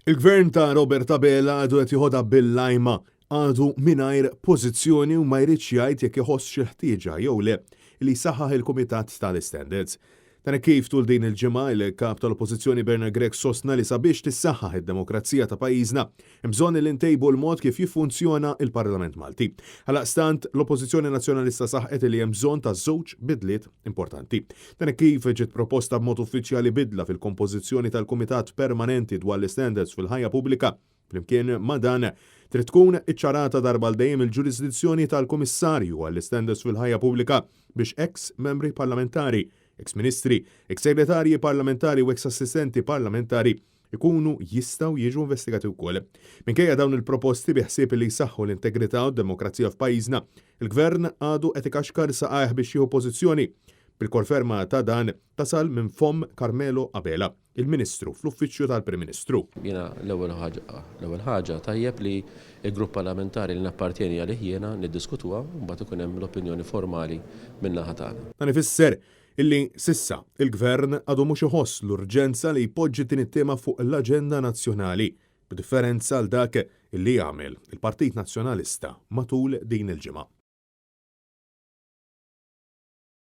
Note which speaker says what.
Speaker 1: Il-gvern ta' Robert Abela għadu qed jieħodha bil-lajma għadu mingħajr pożizzjoni u ma jridx jgħid jekk iħoss xi ħtieġa jew le li jsaħħaħ il-Kumitat tal-Standards. Dan kif tul din il-ġimgħa il-kap tal-Oppożizzjoni Bernard Gregg sostna li sabiex tissaħħaħ id-demokrazija ta' pajjiżna hemm bżonn li ntejbu l-mod kif jiffunzjona il-Parlament Malti. Ħalaqstant l-Oppożizzjoni Nazzjonalista saħqet li hemm bżonn ta' żewġ bidliet importanti. Dan kif ġiet proposta b'mod uffiċjali bidla fil-kompożizzjoni tal-Kumitat Permanenti dwar l-Standards fil-ħajja pubblika. Flimkien ma' dan trid tkun iċċarata darba l-dejjem il-ġurisdizzjoni tal-Kummissarju għall-Standards fil-ħajja pubblika biex ex-membri parlamentari, ex-ministri, ex-segretarji parlamentari u ex-assistenti parlamentari ikunu jistaw jiġu investigati wkoll. Minkejja dawn il-proposti biħsieb li jsaħħu l-integrità u d-demokrazija f'pajjiżna, il-Gvern għadu qed ikaxkar saqajh biex jieħu pożizzjoni. Bil-konferma ta' dan tasal minn fom Carmelo Abela, il-Ministru fl-Uffiċċju tal-Prim Ministru.
Speaker 2: Jiena l-ewwel ħaġa tajjeb li l-grupp parlamentari li nappartjeni għalih jiena niddiskutuha u mbagħad ikun hemm l-opinjoni formali min-naħa tagħna.
Speaker 1: Dan ifisser illi sissa il-Gvern għadu mhux iħoss l-urġenza li jpoġġi din it-tema fuq l-aġenda nazzjonali, b'differenza għal dak illi jagħmel il-Partit Nazzjonalista matul din il-ġimgħa.